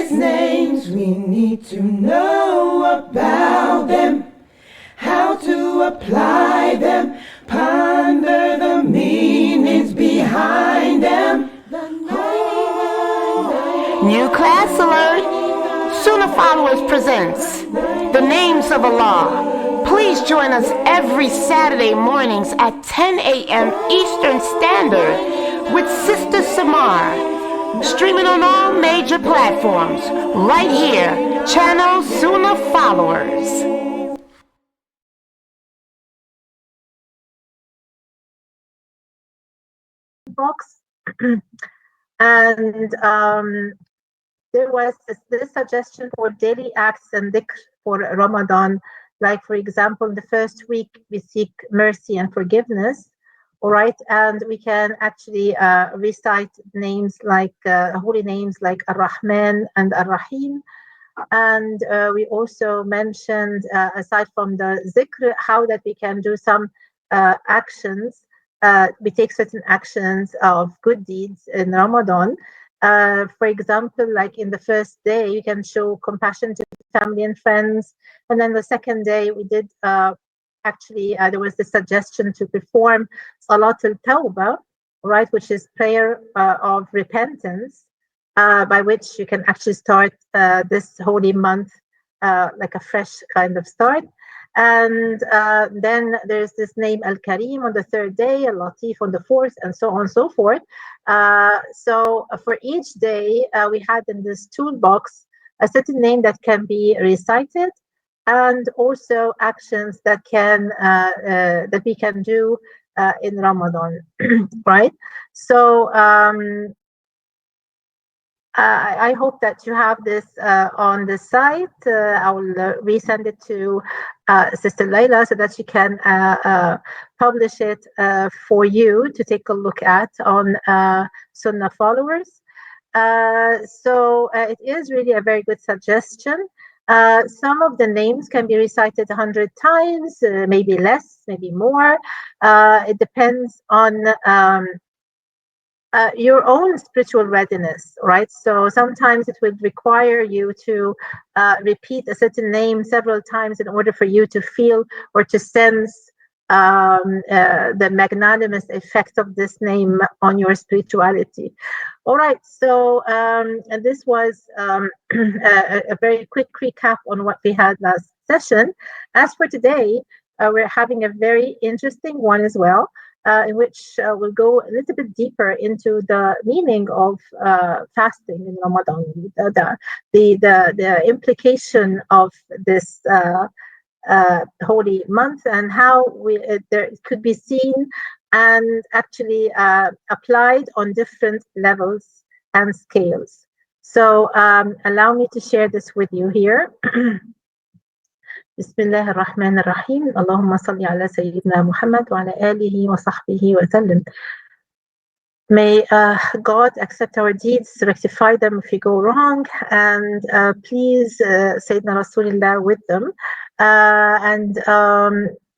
His names, we need to know about them, how to apply them, ponder the meanings behind them. New class alert! SunnahFollowers presents the names of Allah. Please join us every Saturday mornings at 10 a.m. Eastern Standard with Sister Samar. Streaming on all major platforms. Right here, channel SunnahFollowers. Box and there was this suggestion for daily acts and dhikr for Ramadan. Like, for example, in the first week, we seek mercy and forgiveness. All right. And we can actually recite names like holy names like Ar-Rahman and Ar-Rahim. And we also mentioned, aside from the zikr, how that we can do some actions. We take certain actions of good deeds in Ramadan. For example, like in the first day, you can show compassion to family and friends. And then the second day, we did there was the suggestion to perform Salat al-Tawbah, right, which is prayer of repentance, by which you can actually start this holy month like a fresh kind of start. And then there's this name Al-Karim on the third day, Al-Latif on the fourth, and so on and so forth. So for each day, we had in this toolbox a certain name that can be recited, and also actions that can that we can do in Ramadan, right? So I hope that you have this on the site. I will resend it to Sister Layla so that she can publish it for you to take a look at on SunnahFollowers. So it is really a very good suggestion. Some of the names can be recited 100 times, maybe less, maybe more. It depends on your own spiritual readiness, right? So sometimes it would require you to repeat a certain name several times in order for you to feel or to sense the magnanimous effect of this name on your spirituality. All right, so and this was a very quick recap on what we had last session. As for today, we're having a very interesting one as well. In which we'll go a little bit deeper into the meaning of fasting in Ramadan, the implication of this holy month, and how there it could be seen and actually applied on different levels and scales. So allow me to share this with you here. Bismillah ar-Rahman ar-Rahim. Allahumma salli ala Sayyidina Muhammad wa ala alihi wa sahbihi wa sallim. May God accept our deeds, rectify them if we go wrong, and please Sayyidina Rasulullah with them.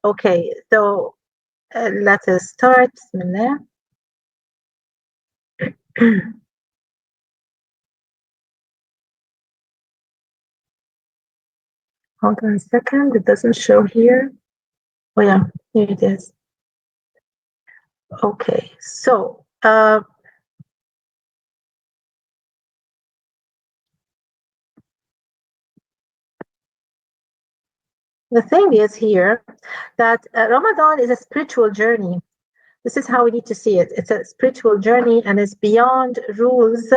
Okay, so let us start. Bismillah. Hold on a second, it doesn't show here. Oh yeah, here it is. Okay, so the thing is here that Ramadan is a spiritual journey. This is how we need to see it. It's a spiritual journey and it's beyond rules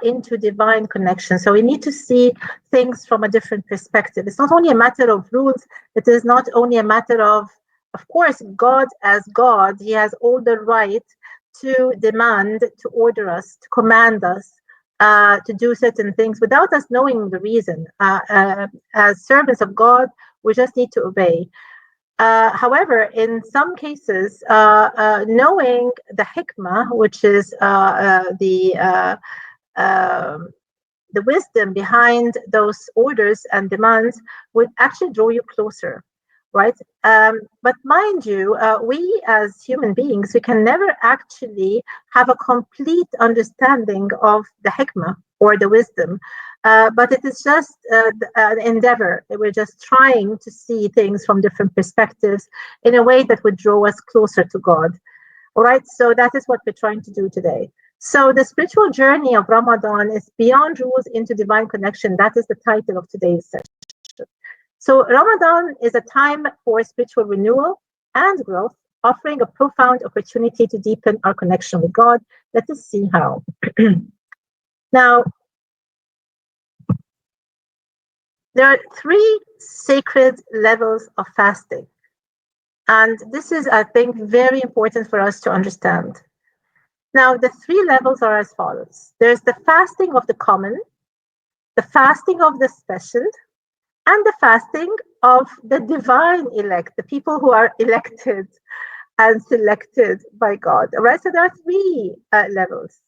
into divine connection. So we need to see things from a different perspective. It's not only a matter of rules. It is not only a matter of course, God as God, he has all the right to demand, to order us, to command us to do certain things without us knowing the reason. As servants of God, we just need to obey. However, in some cases, knowing the hikmah, which is the wisdom behind those orders and demands, would actually draw you closer, right? But mind you, we as human beings, we can never actually have a complete understanding of the hikmah or the wisdom. But it is just an endeavor. We're just trying to see things from different perspectives in a way that would draw us closer to God. All right, so that is what we're trying to do today. So the spiritual journey of Ramadan is beyond rules into divine connection. That is the title of today's session. So Ramadan is a time for spiritual renewal and growth, offering a profound opportunity to deepen our connection with God. Let us see how. Now, there are 3 sacred levels of fasting. And this is, I think, very important for us to understand. Now, the 3 levels are as follows. There's the fasting of the common, the fasting of the special, and the fasting of the divine elect, the people who are elected and selected by God. All right, so there are 3 levels.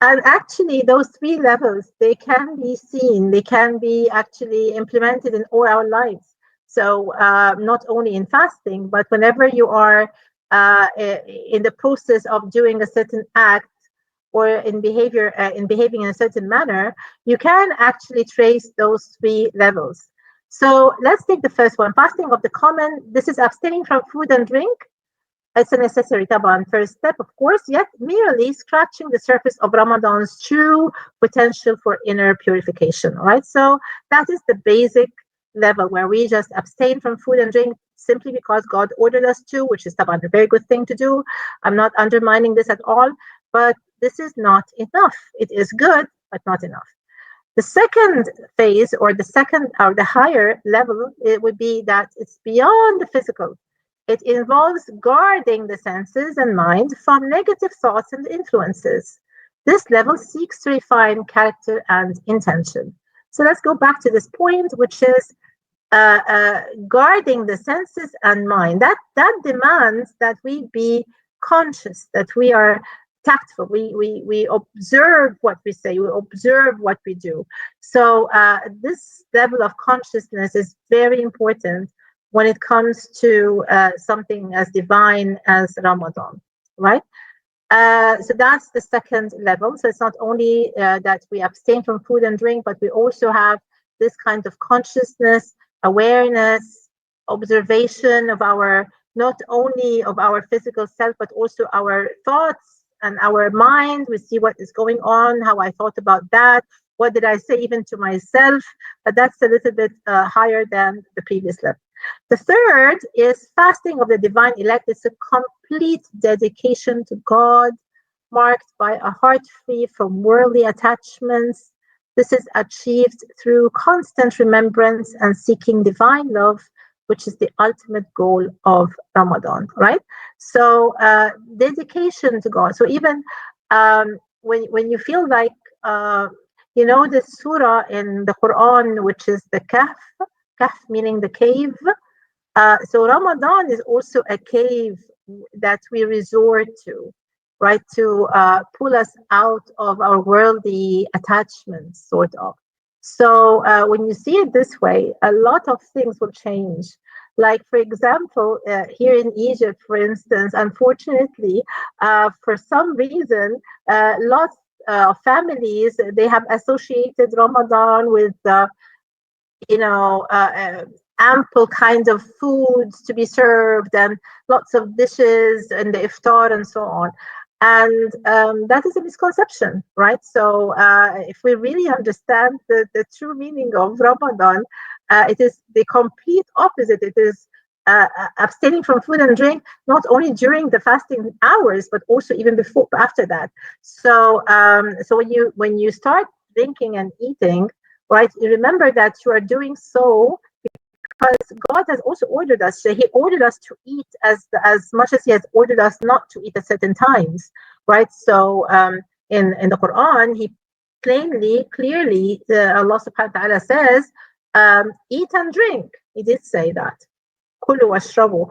And actually, those 3 levels, they can be seen, they can be actually implemented in all our lives. So not only in fasting, but whenever you are in the process of doing a certain act or in behaving in a certain manner, you can actually trace those 3 levels. So let's take the first one, fasting of the common. This is abstaining from food and drink. It's a necessary first step, of course, yet merely scratching the surface of Ramadan's true potential for inner purification. All right, so that is the basic level where we just abstain from food and drink simply because God ordered us to, which is a very good thing to do. I'm not undermining this at all, but this is not enough. It is good, but not enough. The second phase, or the higher level, it would be that it's beyond the physical. It involves guarding the senses and mind from negative thoughts and influences. This level seeks to refine character and intention. So let's go back to this point, which is guarding the senses and mind. That demands that we be conscious, that we are tactful. We observe what we say, we observe what we do. So this level of consciousness is very important when it comes to something as divine as Ramadan, right? So that's the second level. So it's not only that we abstain from food and drink, but we also have this kind of consciousness, awareness, observation of not only of our physical self, but also our thoughts and our mind. We see what is going on, how I thought about that, what did I say even to myself, but that's a little bit higher than the previous level. The third is fasting of the divine elect. It's a complete dedication to God, marked by a heart free from worldly attachments. This is achieved through constant remembrance and seeking divine love, which is the ultimate goal of Ramadan, right? So dedication to God. So even when you feel like, the surah in the Quran, which is the Kahf meaning the cave. So Ramadan is also a cave that we resort to, right? To pull us out of our worldly attachments, sort of. So when you see it this way, a lot of things will change. Like, for example, here in Egypt, for instance, unfortunately, for some reason, lots of families, they have associated Ramadan with ample kinds of foods to be served and lots of dishes and the iftar and so on. And that is a misconception, right? So if we really understand the true meaning of Ramadan, it is the complete opposite. It is abstaining from food and drink, not only during the fasting hours, but also even before, after that. So so when you start drinking and eating, right, you remember that you are doing so because God has also ordered us. So He ordered us to eat as much as He has ordered us not to eat at certain times, right? So in the Quran, He clearly, Allah Subhanahu wa Taala says, eat and drink. He did say that. كلوا واشربوا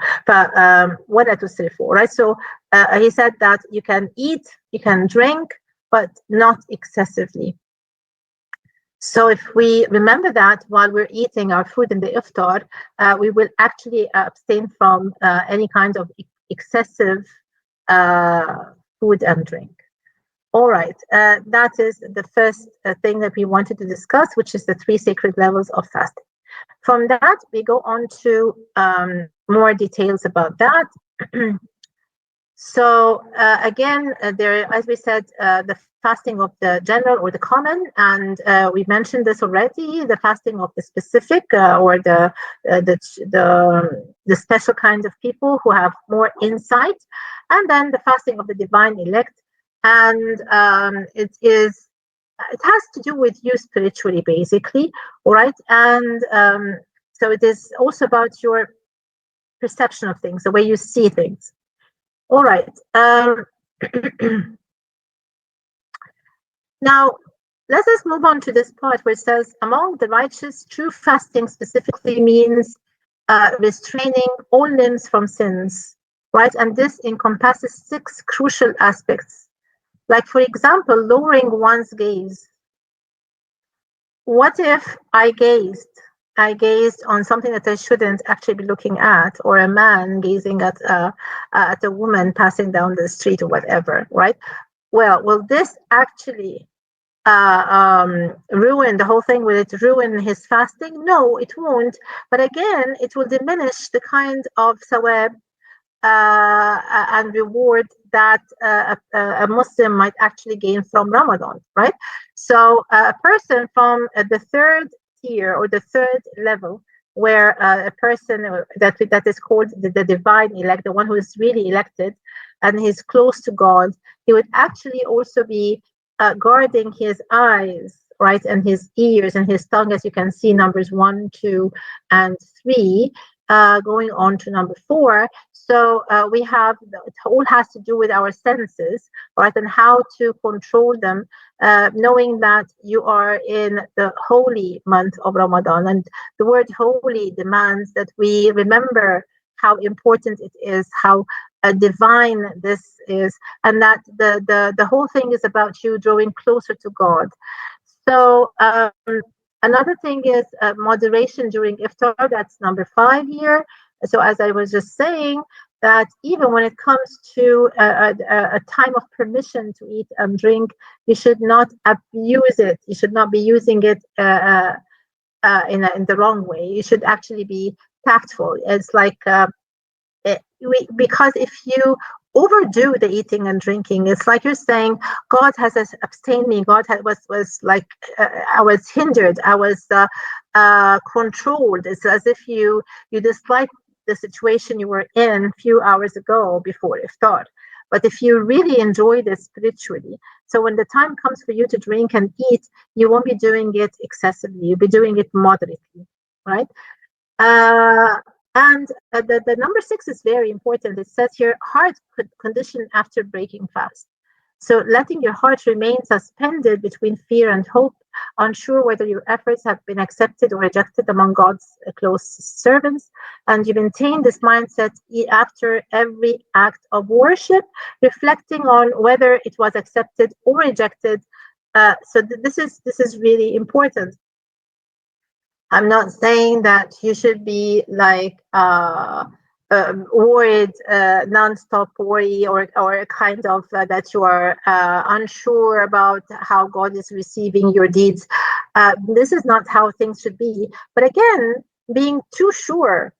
ولا تسرفوا, right? So He said that you can eat, you can drink, but not excessively. So if we remember that while we're eating our food in the iftar, we will actually abstain from any kind of excessive food and drink. All right, that is the first thing that we wanted to discuss, which is the 3 sacred levels of fasting. From that, we go on to more details about that. So again, there, as we said, the fasting of the general or the common, and we mentioned this already. The fasting of the specific or the special kind of people who have more insight, and then the fasting of the divine elect, and it has to do with you spiritually, basically, all right. And so it is also about your perception of things, the way you see things. All right. Now, let us move on to this part where it says, among the righteous, true fasting specifically means restraining all limbs from sins, right? And this encompasses 6 crucial aspects. Like, for example, lowering one's gaze. What if I gazed on something that I shouldn't actually be looking at, or a man gazing at a woman passing down the street or whatever, right? Well, will this actually ruin the whole thing? Will it ruin his fasting? No, it won't. But again, it will diminish the kind of sawab and reward that a Muslim might actually gain from Ramadan, right? So a person from the 3rd tier or the 3rd level, where a person that is called the divine elect, the one who is really elected and he's close to God, he would actually also be guarding his eyes, right, and his ears and his tongue, as you can see, numbers 1, 2, and 3. Going on to number 4. So we have, it all has to do with our senses, right, and how to control them, knowing that you are in the holy month of Ramadan. And the word holy demands that we remember how important it is, how divine this is, and that the whole thing is about you drawing closer to God. So another thing is moderation during iftar. That's number 5 here. So as I was just saying, that even when it comes to a time of permission to eat and drink, you should not abuse it. You should not be using it in the wrong way. You should actually be tactful. It's like because if you overdo the eating and drinking, it's like you're saying, God has abstained me. God was like, I was hindered. I was controlled. It's as if you dislike the situation you were in a few hours ago before iftar. But if you really enjoy this spiritually, so when the time comes for you to drink and eat, you won't be doing it excessively. You'll be doing it moderately, right? And the number 6 is very important. It says here, heart condition after breaking fast. So letting your heart remain suspended between fear and hope, unsure whether your efforts have been accepted or rejected among God's close servants. And you maintain this mindset after every act of worship, reflecting on whether it was accepted or rejected. So this is really important. I'm not saying that you should be like worried, non-stop worry, or kind of that you are unsure about how God is receiving your deeds. This is not how things should be. But again, being too sure,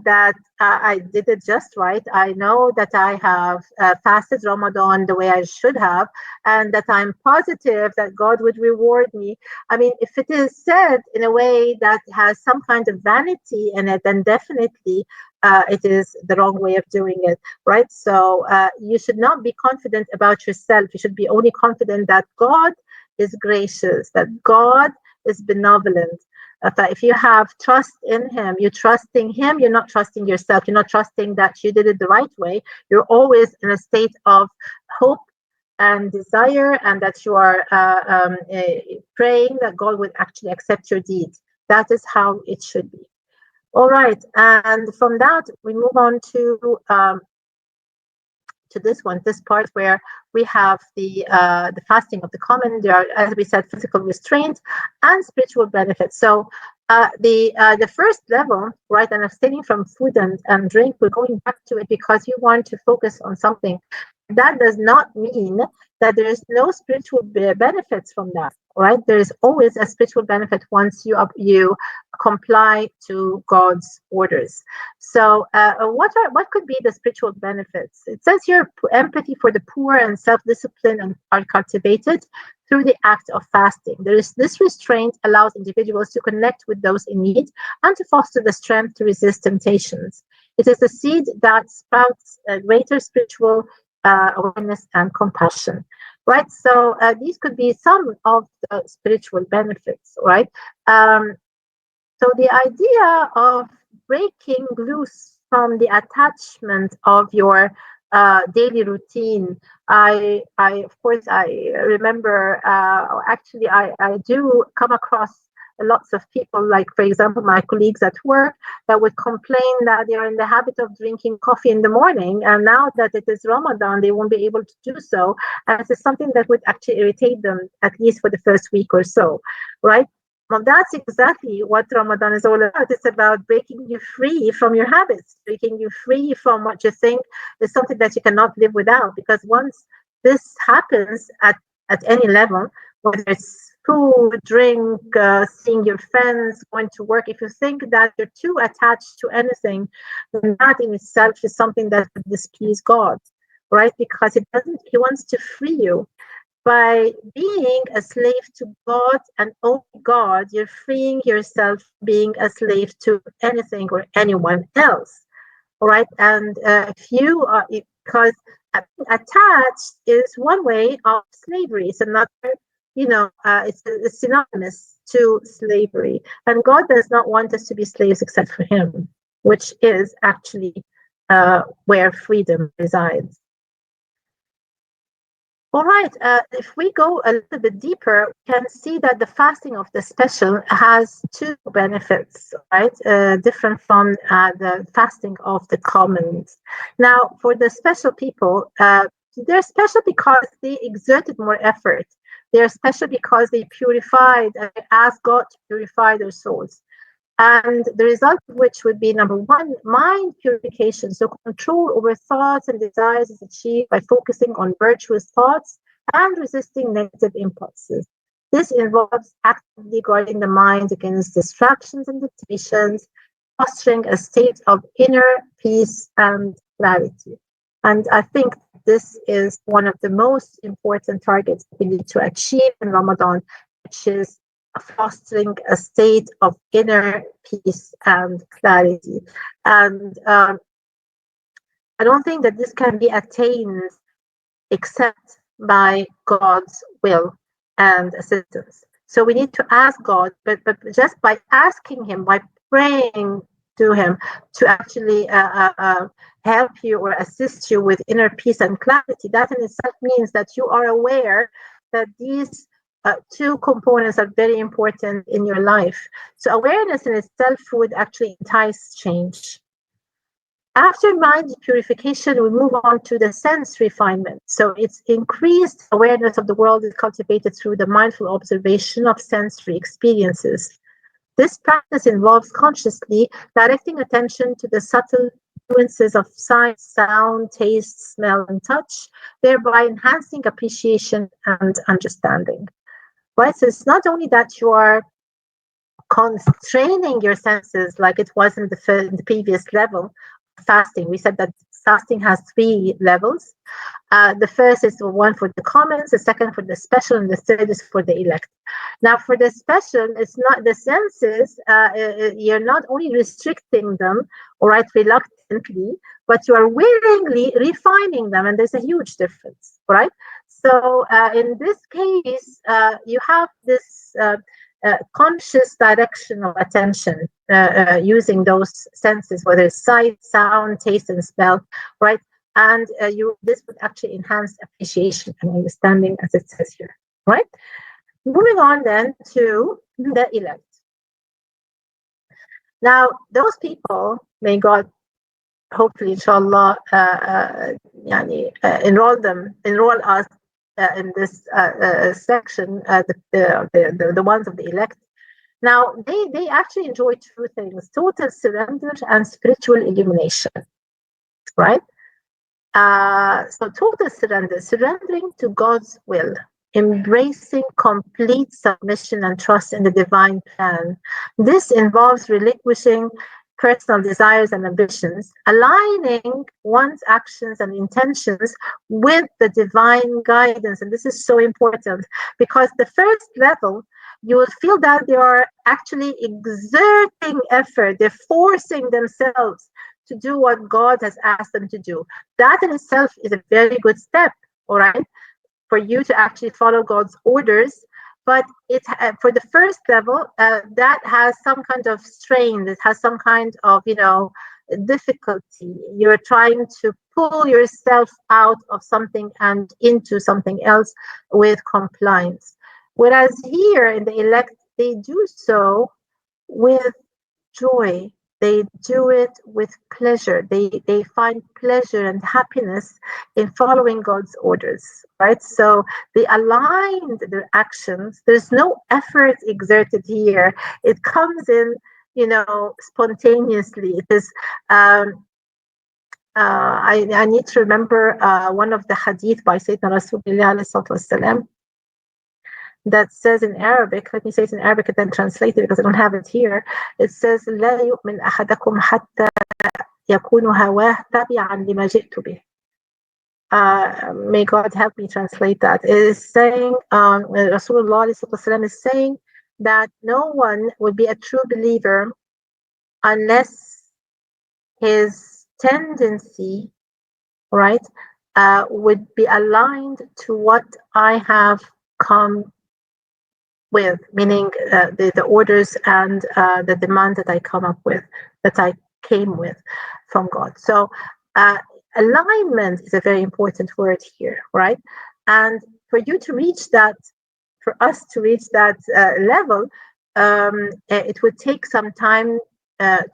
that I did it just right. I know that I have fasted Ramadan the way I should have, and that I'm positive that God would reward me. I mean, if it is said in a way that has some kind of vanity in it, then definitely it is the wrong way of doing it, right? So you should not be confident about yourself. You should be only confident that God is gracious, that God is benevolent. If you have trust in him, you're trusting him, you're not trusting yourself, you're not trusting that you did it the right way. You're always in a state of hope and desire, and that you are praying that God would actually accept your deeds. That is how it should be. All right, and from that we move on to to this part where we have the fasting of the common. There are, as we said, physical restraint and spiritual benefits. So the first level, right, and abstaining from food and drink, we're going back to it because you want to focus on something. That does not mean that there is no spiritual benefits from that, right? There is always a spiritual benefit once you comply to God's orders. So what could be the spiritual benefits? It says here, empathy for the poor and self-discipline are cultivated through the act of fasting. This restraint allows individuals to connect with those in need and to foster the strength to resist temptations. It is a seed that sprouts greater spiritual awareness and compassion, right? So these could be some of the spiritual benefits, right? So the idea of breaking loose from the attachment of your daily routine. I of course I remember actually I do come across lots of people, like for example my colleagues at work, that would complain that they are in the habit of drinking coffee in the morning, and now that it is Ramadan they won't be able to do so, and it is something that would actually irritate them, at least for the first week or so, right? Well, that's exactly what Ramadan is all about. It's about breaking you free from your habits, breaking you free from what you think is something that you cannot live without. Because once this happens at any level, whether it's food, drink, seeing your friends, going to work, if you think that you're too attached to anything, then that in itself is something that would displease God, right? Because he wants to free you. By being a slave to God and only God, you're freeing yourself being a slave to anything or anyone else. All right. And if you are, because attached is one way of slavery. It's another, it's synonymous to slavery. And God does not want us to be slaves except for Him, which is actually where freedom resides. All right, if we go a little bit deeper, we can see that the fasting of the special has two benefits, right? Different from the fasting of the commons. Now, for the special people, they're special because they exerted more effort. They're special because they purified and asked God to purify their souls. And the result of which would be, number one, mind purification. So control over thoughts and desires is achieved by focusing on virtuous thoughts and resisting negative impulses. This involves actively guarding the mind against distractions and temptations, fostering a state of inner peace and clarity. And I think this is one of the most important targets we need to achieve in Ramadan, which is fostering a state of inner peace and clarity. And I don't think that this can be attained except by God's will and assistance. So we need to ask God, but just by asking Him, by praying to Him to actually help you or assist you with inner peace and clarity, that in itself means that you are aware that these two components are very important in your life. So awareness in itself would actually entice change. After mind purification, we move on to the sense refinement. So it's increased awareness of the world is cultivated through the mindful observation of sensory experiences. This practice involves consciously directing attention to the subtle influences of sight, sound, taste, smell, and touch, thereby enhancing appreciation and understanding. Right? So it's not only that you are constraining your senses like it was in the previous level of fasting. We said that fasting has 3 levels. The first is the one for the commons, the second for the special, and the third is for the elect. Now, for the special, it's not the senses. You're not only restricting them, all right, reluctantly, but you are willingly refining them, and there's a huge difference, right? So in this case, you have this conscious direction of attention using those senses, whether it's sight, sound, taste, and smell, right? And this would actually enhance appreciation and understanding, as it says here, right? Moving on then to the elect. Now, those people, may God hopefully, inshallah, enroll us in this section, the ones of the elect. Now, they actually enjoy two things: total surrender and spiritual illumination, right? So total surrender, surrendering to God's will, embracing complete submission and trust in the divine plan. This involves relinquishing personal desires and ambitions, aligning one's actions and intentions with the divine guidance. And this is so important, because the first level, you will feel that they are actually exerting effort, they're forcing themselves to do what God has asked them to do. That in itself is a very good step, all right, for you to actually follow God's orders. But it for the first level, that has some kind of strain, it has some kind of, difficulty. You're trying to pull yourself out of something and into something else with compliance. Whereas here in the elect, they do so with joy. They do it with pleasure. They find pleasure and happiness in following God's orders, right? So they aligned their actions. There's no effort exerted here. It comes in, spontaneously. It is. I need to remember one of the hadith by Sayyidina Rasulullah that says in Arabic, let me say it in Arabic and then translate it because I don't have it here. It says, لا يؤمن أحدكم حتى يكون هواه تبعا لما جئت به. May God help me translate that. It is saying, Rasulullah is saying that no one will be a true believer unless his tendency, right, would be aligned to what I have come with, meaning the orders and the demand that I come up with, that I came with from God. So alignment is a very important word here, right? And for you to reach that, for us to reach that level, it would take some time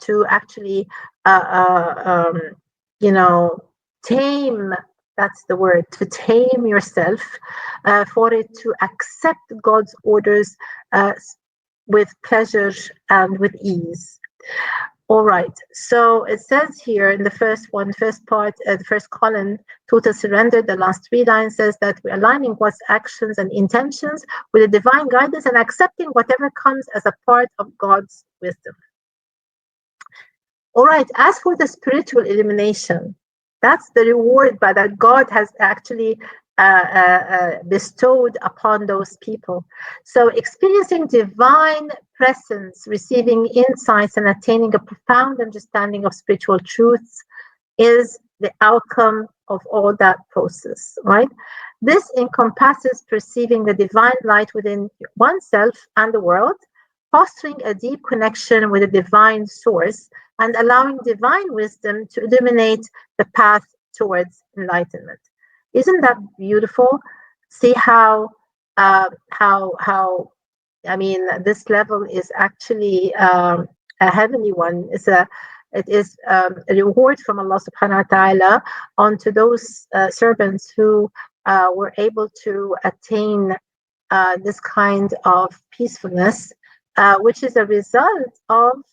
to actually, tame. That's the word, to tame yourself, for it to accept God's orders with pleasure and with ease. All right. So it says here in the first part, the first column, total surrender. The last three lines says that we're aligning God's actions and intentions with the divine guidance and accepting whatever comes as a part of God's wisdom. All right. As for the spiritual illumination, that's the reward that God has actually bestowed upon those people. So experiencing divine presence, receiving insights, and attaining a profound understanding of spiritual truths is the outcome of all that process, right? This encompasses perceiving the divine light within oneself and the world, fostering a deep connection with a divine source, and allowing divine wisdom to illuminate the path towards enlightenment. Isn't that beautiful? See how this level is actually a heavenly one. It is a reward from Allah subhanahu wa ta'ala onto those servants who were able to attain this kind of peacefulness, which is a result of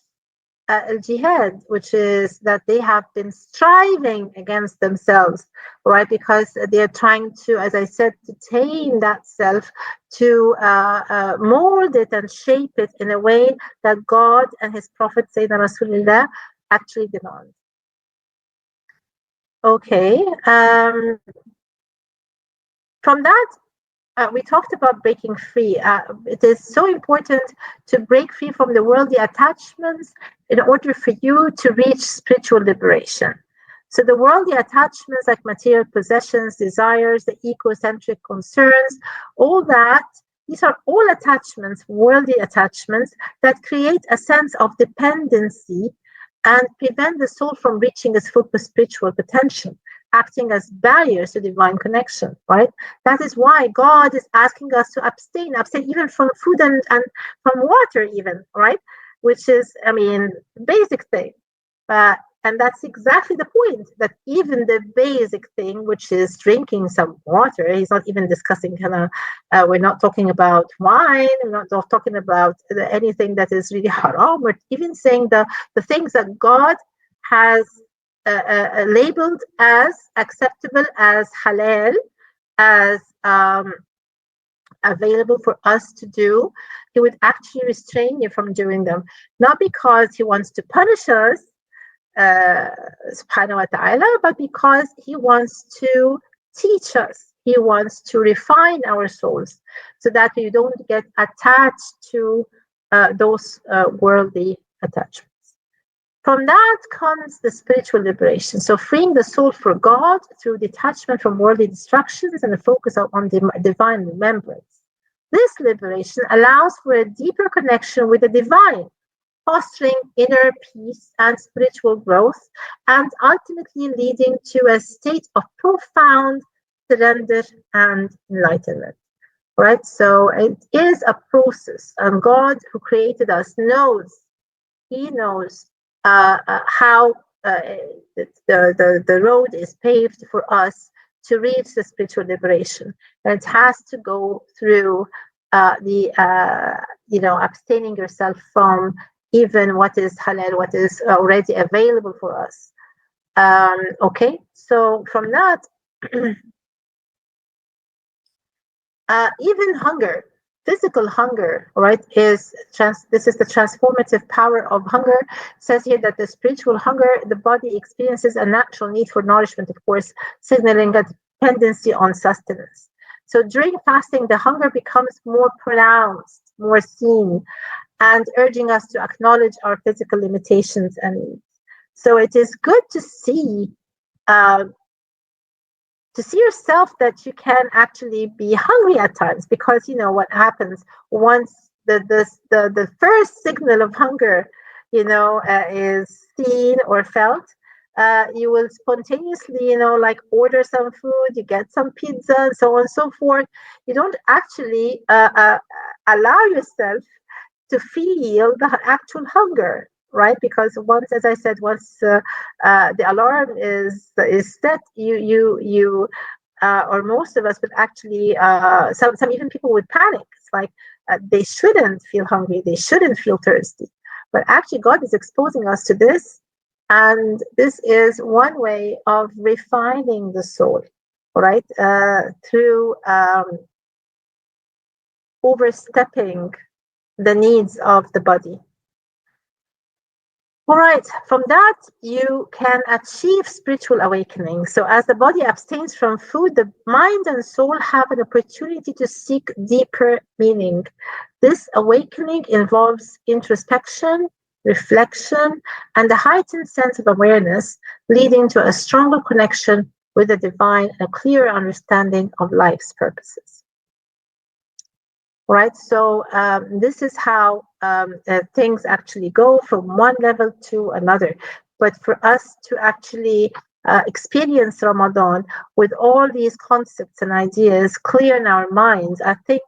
al-jihad, which is that they have been striving against themselves, right? Because they're trying to, as I said, to tame that self, to mold it and shape it in a way that God and His Prophet Sayyidina Rasulullah actually demand. Okay. From that, we talked about breaking free. It is so important to break free from the worldly attachments in order for you to reach spiritual liberation. So the worldly attachments like material possessions, desires, the egocentric concerns, all that, these are all attachments, worldly attachments that create a sense of dependency and prevent the soul from reaching its full spiritual potential, acting as barriers to divine connection, right? That is why God is asking us to abstain even from food and from water even, right? Which is, basic thing. And that's exactly the point, that even the basic thing, which is drinking some water, he's not even discussing we're not talking about wine, we're not talking about anything that is really haram. We're even saying the things that God has labeled as acceptable, as halal, as available for us to do. He would actually restrain you from doing them, not because he wants to punish us, subhanahu wa ta'ala, but because he wants to teach us. He wants to refine our souls so that we don't get attached to those worldly attachments. From that comes the spiritual liberation. So freeing the soul for God through detachment from worldly distractions and a focus on divine remembrance. This liberation allows for a deeper connection with the divine, fostering inner peace and spiritual growth, and ultimately leading to a state of profound surrender and enlightenment. Right? So it is a process, and God, who created us, knows. He knows how the road is paved for us to reach the spiritual liberation, and it has to go through abstaining yourself from even what is halal, what is already available for us. Okay, so from that, even hunger, physical hunger, right, this is the transformative power of hunger. It says here that the spiritual hunger, the body experiences a natural need for nourishment, of course, signaling a dependency on sustenance. So during fasting, the hunger becomes more pronounced, more seen, and urging us to acknowledge our physical limitations and needs. So it is good to see yourself that you can actually be hungry at times, because you know what happens once the first signal of hunger is seen or felt. You will spontaneously like order some food, you get some pizza and so on and so forth. You don't actually allow yourself to feel the actual hunger, right? Because once, as I said, once the alarm is set, you or most of us would actually, some even people would panic. It's like they shouldn't feel hungry, they shouldn't feel thirsty, but actually God is exposing us to this, and this is one way of refining the soul, right? Through overstepping the needs of the body. All right, from that, you can achieve spiritual awakening. So as the body abstains from food, the mind and soul have an opportunity to seek deeper meaning. This awakening involves introspection, reflection, and a heightened sense of awareness, leading to a stronger connection with the divine and a clearer understanding of life's purposes. Right, so this is how things actually go from one level to another. But for us to actually experience Ramadan with all these concepts and ideas clear in our minds, I think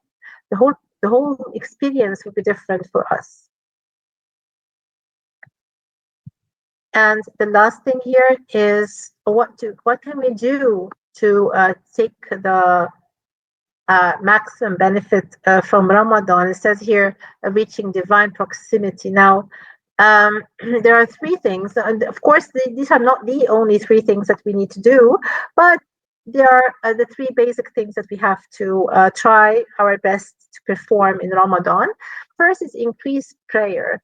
the whole experience will be different for us. And the last thing here is what can we do to take the maximum benefit from Ramadan. It says here, reaching divine proximity. Now, there are three things, and of course, these are not the only three things that we need to do, but they are the three basic things that we have to try our best to perform in Ramadan. First is increase prayer.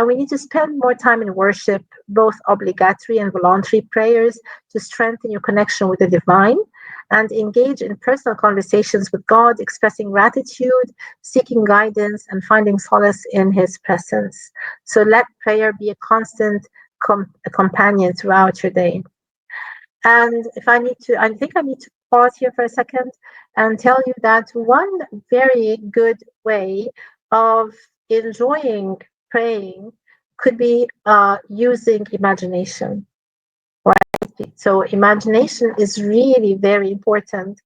We need to spend more time in worship, both obligatory and voluntary prayers, to strengthen your connection with the divine, and engage in personal conversations with God, expressing gratitude, seeking guidance, and finding solace in His presence. So let prayer be a constant companion throughout your day. And I think I need to pause here for a second and tell you that one very good way of enjoying praying could be using imagination. So imagination is really very important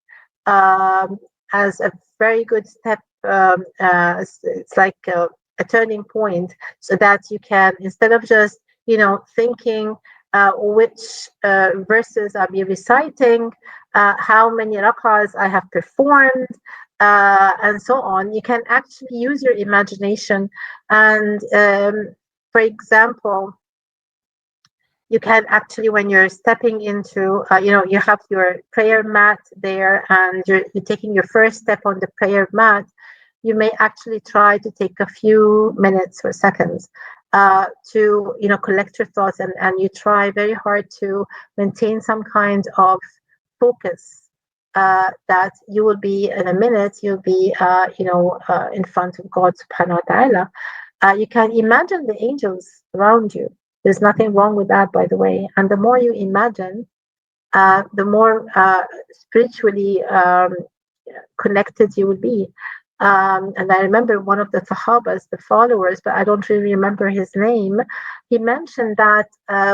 as a very good step. It's like a turning point, so that you can, instead of just thinking which verses I'll be reciting, how many rak'ahs I have performed, and so on. You can actually use your imagination. And for example, you can actually, when you're stepping into, you have your prayer mat there, and you're taking your first step on the prayer mat, you may actually try to take a few minutes or seconds to collect your thoughts, and you try very hard to maintain some kind of focus, that you will be in a minute, you'll be in front of God subhanahu wa ta'ala. You can imagine the angels around you. There's nothing wrong with that, by the way. And the more you imagine, the more spiritually connected you will be. And I remember one of the Sahabas, the followers, but I don't really remember his name. He mentioned that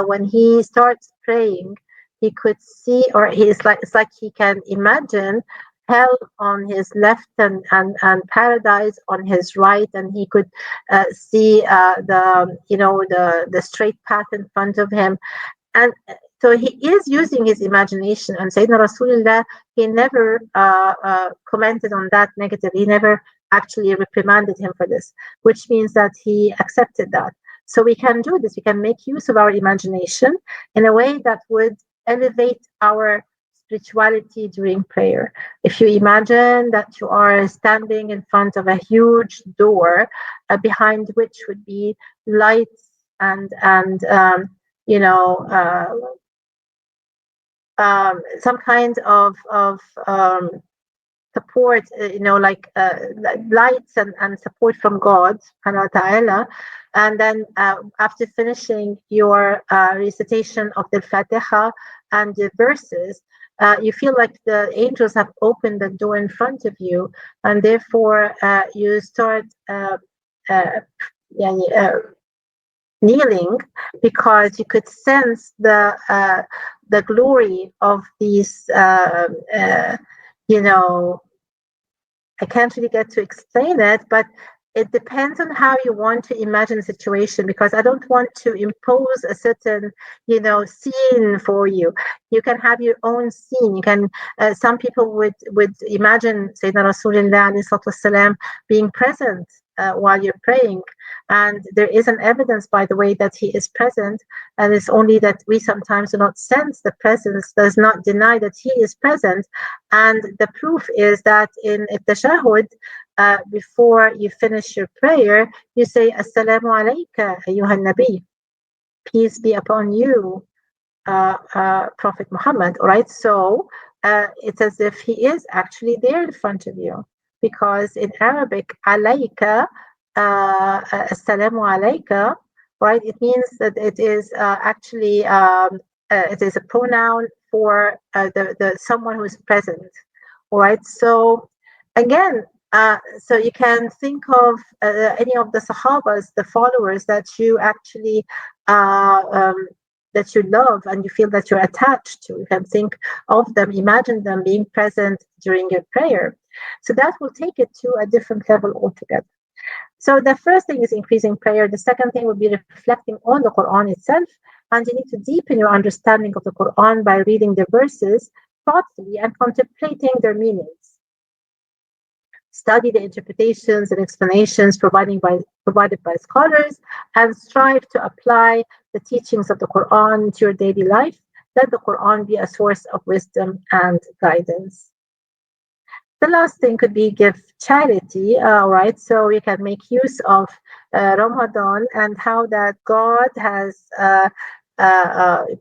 when he starts praying, he could see, or it's like he can imagine hell on his left and paradise on his right, and he could see the straight path in front of him. And so he is using his imagination. And Sayyidina Rasulullah, he never commented on that negatively. He never actually reprimanded him for this, which means that he accepted that. So we can do this. We can make use of our imagination in a way that would elevate our spirituality during prayer. If you imagine that you are standing in front of a huge door, behind which would be lights and some kind of support, like lights and support from God subhanahu wa ta'ala. And then after finishing your recitation of the Fatiha and the verses, you feel like the angels have opened the door in front of you, and therefore you start kneeling, because you could sense the glory of these I can't really get to explain it, but it depends on how you want to imagine the situation, because I don't want to impose a certain, scene for you. You can have your own scene. You can. Some people would imagine Sayyidina Rasulullah being present while you're praying, and there is an evidence, by the way, that he is present, and it's only that we sometimes do not sense the presence, does not deny that he is present. And the proof is that in at-tashahhud, before you finish your prayer, you say Assalamu alayka ayyuhan nabi, peace be upon you, Prophet Muhammad. All right, so it's as if he is actually there in front of you, because in Arabic, alayka, assalamu alayka, right, it means that it is actually it is a pronoun for the someone who is present. All right, so again, so you can think of any of the Sahabas, the followers that you actually that you love and you feel that you're attached to. You can think of them, imagine them being present during your prayer. So that will take it to a different level altogether. So the first thing is increasing prayer. The second thing would be reflecting on the Quran itself. And you need to deepen your understanding of the Quran by reading the verses thoughtfully and contemplating their meanings. Study the interpretations and explanations provided by scholars, and strive to apply the teachings of the Quran to your daily life. Let the Quran be a source of wisdom and guidance. The last thing could be give charity, right? So we can make use of Ramadan and how that God has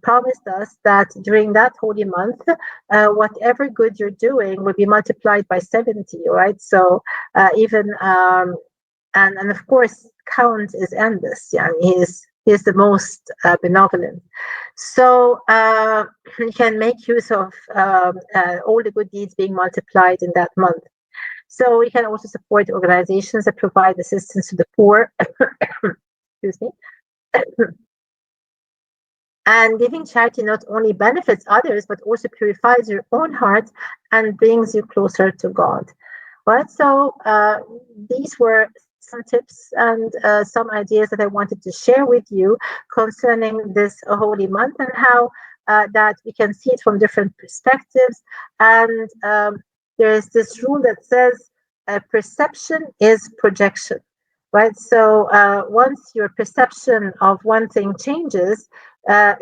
promised us that during that holy month, whatever good you're doing will be multiplied by 70, right? So even and of course, count is endless. Yeah, he is the most benevolent. So you can make use of all the good deeds being multiplied in that month. So we can also support organizations that provide assistance to the poor. Excuse me. And giving charity not only benefits others, but also purifies your own heart and brings you closer to God. Right? So these were some tips and some ideas that I wanted to share with you concerning this holy month, and how that we can see it from different perspectives. And there is this rule that says perception is projection, right? So once your perception of one thing changes,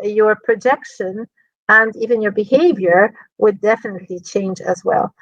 your projection and even your behavior would definitely change as well.